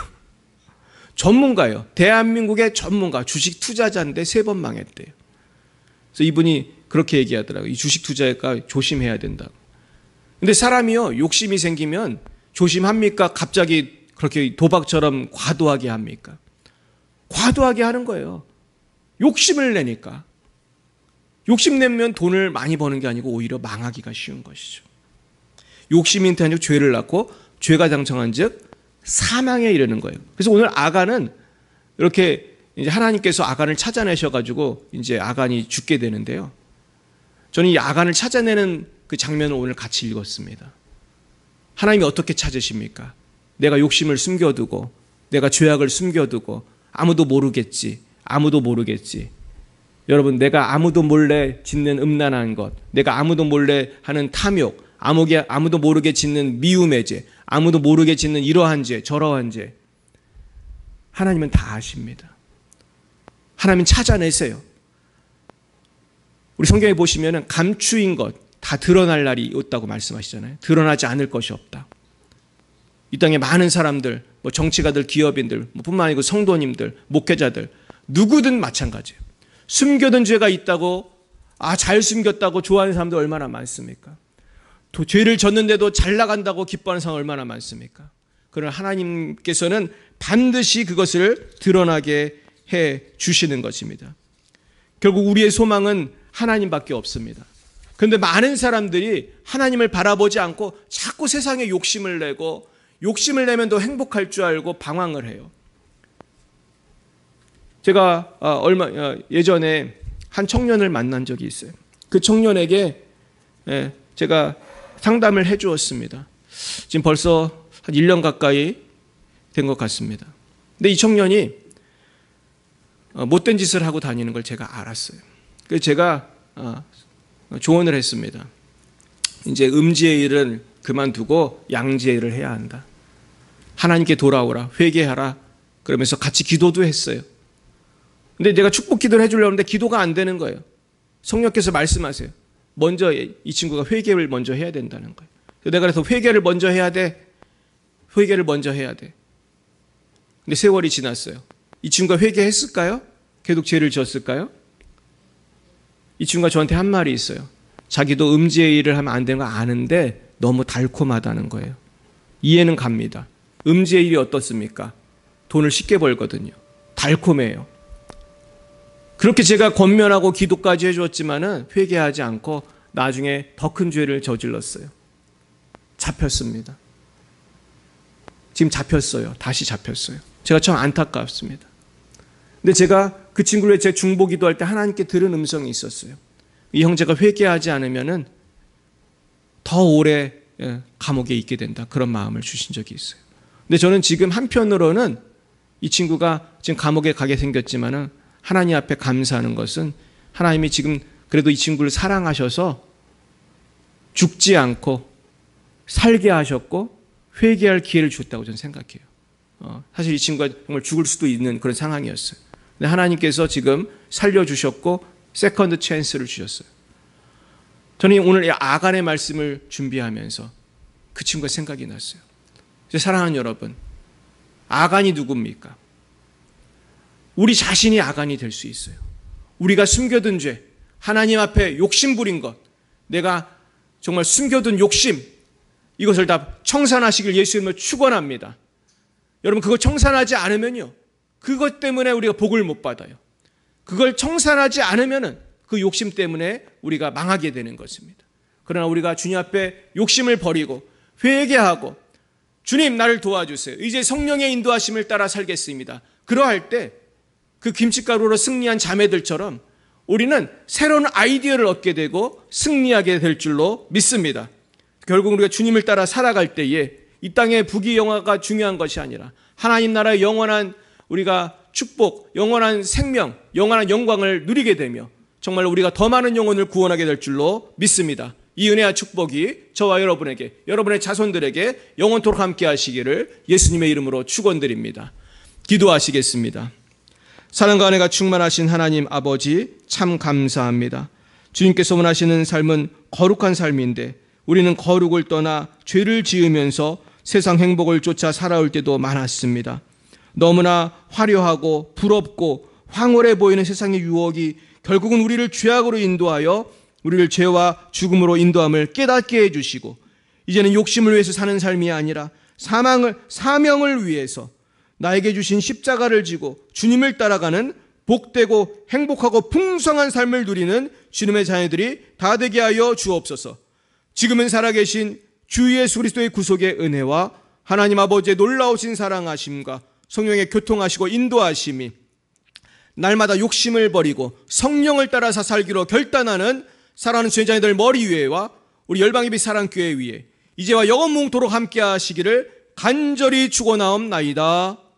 전문가예요. 대한민국의 전문가, 주식 투자자인데 3번 망했대요. 그래서 이분이 그렇게 얘기하더라고요. 이 주식 투자가 조심해야 된다고. 근데 사람이요, 욕심이 생기면 조심합니까? 갑자기 그렇게 도박처럼 과도하게 합니까? 과도하게 하는 거예요. 욕심을 내니까. 욕심내면 돈을 많이 버는 게 아니고 오히려 망하기가 쉬운 것이죠. 욕심이 인태한 죄를 낳고 죄가 장성한 즉 사망에 이르는 거예요. 그래서 오늘 아간은 이렇게 이제 하나님께서 아간을 찾아내셔가지고 이제 아간이 죽게 되는데요. 저는 이 아간을 찾아내는 그 장면을 오늘 같이 읽었습니다. 하나님이 어떻게 찾으십니까? 내가 욕심을 숨겨두고 내가 죄악을 숨겨두고 아무도 모르겠지. 여러분, 내가 아무도 몰래 짓는 음란한 것, 내가 아무도 몰래 하는 탐욕, 아무도 모르게 짓는 미움의 죄, 아무도 모르게 짓는 이러한 죄, 저러한 죄, 하나님은 다 아십니다. 하나님 찾아내세요. 우리 성경에 보시면 감추인 것 다 드러날 날이 있다고 말씀하시잖아요. 드러나지 않을 것이 없다. 이 땅에 많은 사람들, 뭐 정치가들, 기업인들, 뿐만 아니고 성도님들, 목회자들, 누구든 마찬가지예요. 숨겨둔 죄가 있다고, 잘 숨겼다고 좋아하는 사람들 얼마나 많습니까? 또 죄를 졌는데도 잘 나간다고 기뻐하는 사람 얼마나 많습니까? 그러나 하나님께서는 반드시 그것을 드러나게 해 주시는 것입니다. 결국 우리의 소망은 하나님밖에 없습니다. 그런데 많은 사람들이 하나님을 바라보지 않고 자꾸 세상에 욕심을 내고 욕심을 내면 더 행복할 줄 알고 방황을 해요. 제가 예전에 한 청년을 만난 적이 있어요. 그 청년에게 제가 상담을 해 주었습니다. 지금 벌써 한 1년 가까이 된 것 같습니다. 근데 이 청년이 못된 짓을 하고 다니는 걸 제가 알았어요. 그래서 제가 조언을 했습니다. 이제 음지의 일은 그만두고 양지의 일을 해야 한다. 하나님께 돌아오라, 회개하라. 그러면서 같이 기도도 했어요. 근데 내가 축복 기도를 해주려고 하는데 기도가 안 되는 거예요. 성령께서 말씀하세요. 먼저 이 친구가 회개를 먼저 해야 된다는 거예요. 내가 그래서 회개를 먼저 해야 돼. 근데 세월이 지났어요. 이 친구가 회개했을까요? 계속 죄를 지었을까요? 이 친구가 저한테 한 말이 있어요. 자기도 음지의 일을 하면 안 되는 거 아는데 너무 달콤하다는 거예요. 이해는 갑니다. 음지의 일이 어떻습니까? 돈을 쉽게 벌거든요. 달콤해요. 그렇게 제가 권면하고 기도까지 해주었지만은 회개하지 않고 나중에 더 큰 죄를 저질렀어요. 잡혔습니다. 지금 잡혔어요. 다시 잡혔어요. 제가 참 안타깝습니다. 근데 제가 그 친구를 제 중보 기도할 때 하나님께 들은 음성이 있었어요. 이 형제가 회개하지 않으면은 더 오래 감옥에 있게 된다. 그런 마음을 주신 적이 있어요. 근데 저는 지금 한편으로는 이 친구가 지금 감옥에 가게 생겼지만은 하나님 앞에 감사하는 것은 하나님이 지금 그래도 이 친구를 사랑하셔서 죽지 않고 살게 하셨고 회개할 기회를 줬다고 저는 생각해요. 사실 이 친구가 정말 죽을 수도 있는 그런 상황이었어요. 근데 하나님께서 지금 살려주셨고 세컨드 찬스를 주셨어요. 저는 오늘 이 아간의 말씀을 준비하면서 그 친구가 생각이 났어요. 사랑하는 여러분, 아간이 누굽니까? 우리 자신이 아간이 될 수 있어요. 우리가 숨겨둔 죄, 하나님 앞에 욕심 부린 것, 내가 정말 숨겨둔 욕심, 이것을 다 청산하시길 예수 이름으로 축원합니다. 여러분, 그거 청산하지 않으면요, 그것 때문에 우리가 복을 못 받아요. 그걸 청산하지 않으면은 그 욕심 때문에 우리가 망하게 되는 것입니다. 그러나 우리가 주님 앞에 욕심을 버리고 회개하고 주님 나를 도와주세요. 이제 성령의 인도하심을 따라 살겠습니다. 그러할 때 그 김치가루로 승리한 자매들처럼 우리는 새로운 아이디어를 얻게 되고 승리하게 될 줄로 믿습니다. 결국 우리가 주님을 따라 살아갈 때에 이 땅의 부귀영화가 중요한 것이 아니라 하나님 나라의 영원한 우리가 축복, 영원한 생명, 영원한 영광을 누리게 되며 정말 우리가 더 많은 영혼을 구원하게 될 줄로 믿습니다. 이 은혜와 축복이 저와 여러분에게, 여러분의 자손들에게 영원토록 함께 하시기를 예수님의 이름으로 축원드립니다. 기도하시겠습니다. 사랑과 은혜가 충만하신 하나님 아버지, 참 감사합니다. 주님께서 원하시는 삶은 거룩한 삶인데 우리는 거룩을 떠나 죄를 지으면서 세상 행복을 쫓아 살아올 때도 많았습니다. 너무나 화려하고 부럽고 황홀해 보이는 세상의 유혹이 결국은 우리를 죄악으로 인도하여 우리를 죄와 죽음으로 인도함을 깨닫게 해주시고 이제는 욕심을 위해서 사는 삶이 아니라 사명을 위해서 나에게 주신 십자가를 지고 주님을 따라가는 복되고 행복하고 풍성한 삶을 누리는 주님의 자녀들이 다 되게 하여 주옵소서. 지금은 살아계신 주 예수 그리스도의 구속의 은혜와 하나님 아버지의 놀라우신 사랑하심과 성령의 교통하시고 인도하심이 날마다 욕심을 버리고 성령을 따라서 살기로 결단하는 사랑하는 주의 자녀들 머리 위에와 우리 열방예비 사랑교회 위에 이제와 영원토록 함께 하시기를 간절히 축원하옵나이다.